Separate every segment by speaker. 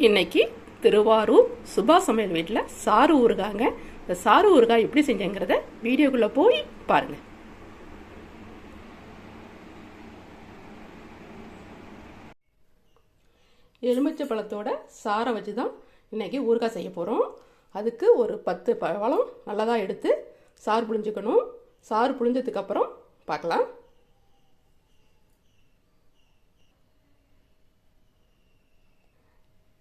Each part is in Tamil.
Speaker 1: இன்னைக்கு திருவாரூர் சுபா சமையல் வீட்டில் சாறு ஊறுகாங்க. இந்த சாறு ஊறுகாய் எப்படி செஞ்சேங்கிறத வீடியோக்குள்ளே போய் பாருங்க. எலுமிச்சை பழத்தோட சாரை வச்சு தான் இன்னைக்கு ஊறுகாய் செய்ய போகிறோம். அதுக்கு ஒரு 10 பழம் நல்லதாக எடுத்து சாறு புழிஞ்சுக்கணும். சாறு புழிஞ்சதுக்கப்புறம் பார்க்கலாம்.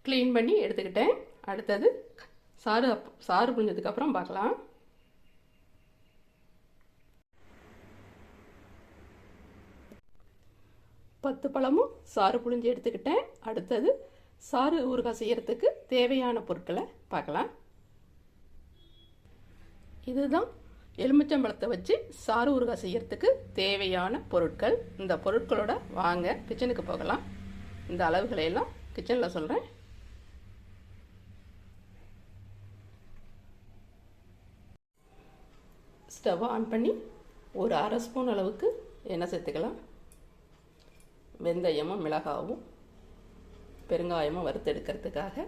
Speaker 1: க்ளீன் பண்ணி எடுத்துக்கிட்டேன். அடுத்தது சாறு புழிஞ்சதுக்கப்புறம் பார்க்கலாம். பத்து பழமும் சாறு புழிஞ்சு எடுத்துக்கிட்டேன். அடுத்தது சாறு ஊறுகாய் செய்யறதுக்கு தேவையான பொருட்களை பார்க்கலாம். இதுதான் எலுமிச்சம்பழத்தை வச்சு சாறு ஊறுகாய் செய்யறதுக்கு தேவையான பொருட்கள். இந்த பொருட்களோட வாங்க கிச்சனுக்கு போகலாம். இந்த அளவுகளை எல்லாம் கிச்சனில் சொல்கிறேன். ஸ்டவ் ஆன் பண்ணி ஒரு 1/2 ஸ்பூன் அளவுக்கு எண்ணெய் சேர்த்துக்கலாம். வெந்தயமும் மிளகாவும் பெருங்காயமும் வறுத்தெடுக்கிறதுக்காக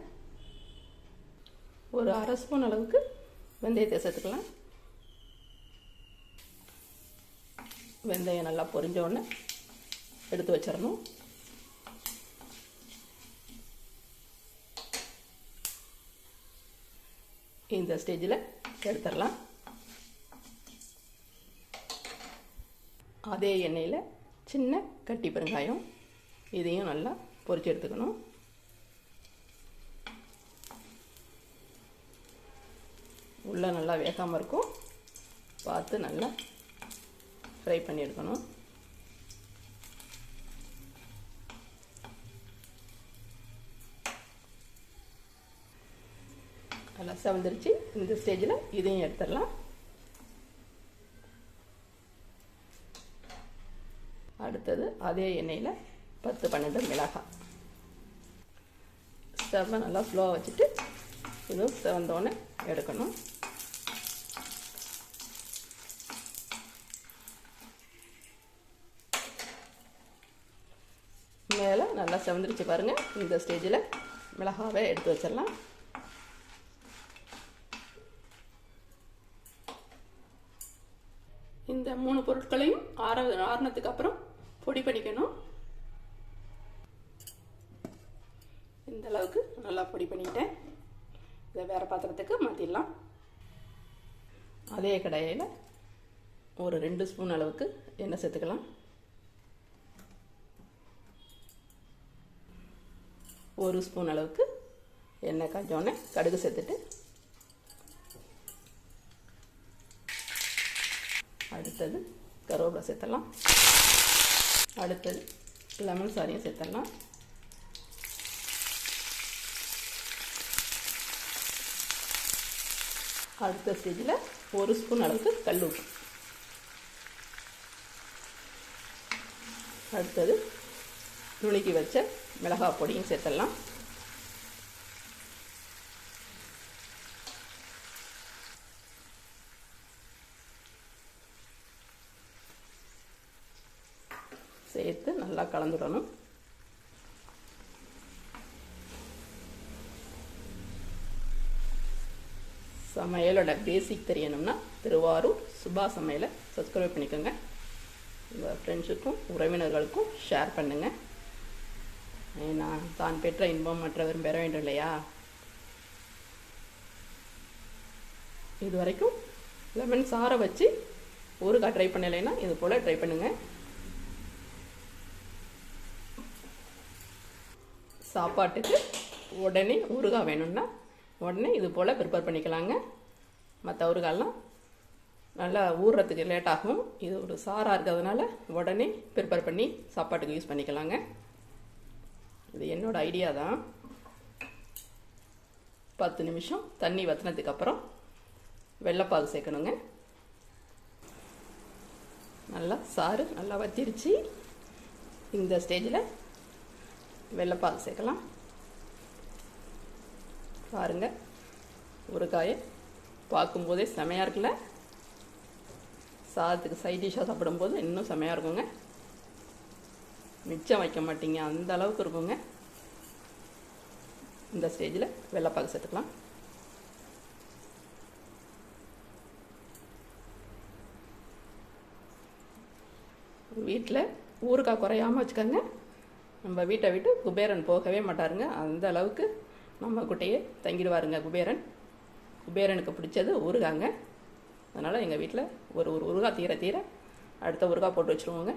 Speaker 1: ஒரு 1/2 ஸ்பூன் அளவுக்கு வெந்தயத்தை சேர்த்துக்கலாம். வெந்தயம் நல்லா பொரிஞ்ச உடனே எடுத்து வச்சிடணும். இந்த ஸ்டேஜில் எடுத்துடலாம். அதே எண்ணெயில் சின்ன கட்டி பெருங்காயம், இதையும் நல்லா பொரிச்சு எடுத்துக்கணும். உள்ளே நல்லா வேகாமல் இருக்கும், பார்த்து நல்லா ஃப்ரை பண்ணி எடுக்கணும். நல்லா செவந்துருச்சு. இந்த ஸ்டேஜில் இதையும் எடுத்துடலாம். அடுத்தது அதே எண்ணெயில் 10-12 மிளகாய். ஸ்டவ்வை நல்லா ஸ்லோவாக வச்சுட்டு இதுவும் செவந்தோடனே எடுக்கணும். மேலே நல்லா செவந்துருச்சு பாருங்கள். இந்த ஸ்டேஜில் மிளகாவை எடுத்து வச்சிடலாம். இந்த 3 பொருட்களையும் ஆறுனதுக்கு அப்புறம் பொடி பண்ணிக்கணும். இந்த அளவுக்கு நல்லா பொடி பண்ணிக்கிட்டேன். இதை வேறு பாத்திரத்துக்கு மாற்றிடலாம். அதே கடாயில் ஒரு 2 ஸ்பூன் அளவுக்கு எண்ணெய் சேர்த்துக்கலாம். ஒரு ஸ்பூன் அளவுக்கு எண்ணெய் காய்ச்சோடனே கடுகு சேர்த்துட்டு அடுத்தது கருவேப்பிலை சேர்த்துடலாம். அடுத்தது லெமன் சாறையும் சேர்த்துடலாம். அடுத்த ஸ்டேஜில் ஒரு ஸ்பூன் அளவுக்கு கல் உப்பு. அடுத்தது நுணுக்கி வச்ச மிளகாய் பொடியும் சேர்த்துடலாம். சேர்த்து நல்லா கலந்துடணும். சமையலோட பேசிக் தெரியணும்னா திருவாரூர் சுபா சமையலை சப்ஸ்கிரைப் பண்ணிக்கோங்க. உங்கள் ஃப்ரெண்ட்ஸுக்கும் உறவினர்களுக்கும் ஷேர் பண்ணுங்கள். ஏன்னா தான் பெற்ற இன்பம் மற்றவரும் பெற வேண்டும் இல்லையா? இது வரைக்கும் லெமன் சாரை வச்சு ஊறுகாய் ட்ரை பண்ணலைன்னா இது போல் ட்ரை பண்ணுங்கள். சாப்பாட்டுக்கு உடனே ஊறுகாய் வேணும்னா உடனே இது போல் ப்ரிப்பேர் பண்ணிக்கலாங்க. மற்ற ஊறுகாயெல்லாம் நல்லா ஊறுறதுக்கு லேட் ஆகும். இது ஒரு சாராக இருக்கிறதுனால உடனே ப்ரிப்பேர் பண்ணி சாப்பாட்டுக்கு யூஸ் பண்ணிக்கலாங்க. இது என்னோட ஐடியா தான். 10 நிமிஷம் தண்ணி வற்றினதுக்கப்புறம் வெள்ளைப்பாகு சேர்க்கணுங்க. நல்லா சாறு நல்லா வற்றிருச்சு. இந்த ஸ்டேஜில் வெள்ளைப்பாகு சேர்க்கலாம். பாருங்க, ஊறுகாயை பார்க்கும்போதே செமையாக இருக்குல்ல? சாதத்துக்கு சைட் டிஷ்ஷாக சாப்பிடும்போது இன்னும் செமையாக இருக்குங்க. மிச்சம் வைக்க மாட்டீங்க, அந்த அளவுக்கு இருக்குங்க. இந்த ஸ்டேஜில் வெள்ளைப்பாகு சேர்த்துக்கலாம். வீட்டில் ஊறுகாய் குறையாமல் வச்சுக்கோங்க. நம்ம வீட்டை விட்டு குபேரன் போகவே மாட்டாருங்க. அந்த அளவுக்கு நம்ம குட்டையே தங்கிடுவாருங்க குபேரன். குபேரனுக்கு பிடிச்சது ஊறுகாங்க. அதனால் எங்கள் வீட்டில் ஒரு ஊறுகாய் தீர தீர அடுத்த ஊறுகாய் போட்டு வச்சுருவோங்க.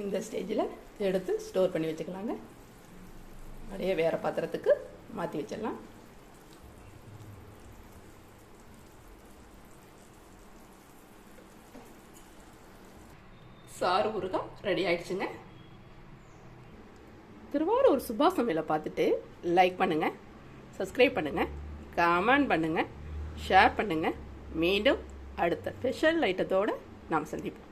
Speaker 1: இந்த ஸ்டேஜில் எடுத்து ஸ்டோர் பண்ணி வச்சுக்கலாங்க. அப்படியே வேறு பாத்திரத்துக்கு மாற்றி வச்சிடலாம். சாறு ஊறுகாய் ரெடி ஆயிடுச்சுங்க. திருவாரூர் சுபாஷ் சமையலை பார்த்துட்டு லைக் பண்ணுங்கள், சப்ஸ்கிரைப் பண்ணுங்கள், கமெண்ட் பண்ணுங்கள், ஷேர் பண்ணுங்கள். மீண்டும் அடுத்த ஸ்பெஷல் ஐட்டத்தோடு நாம் சந்திப்போம்.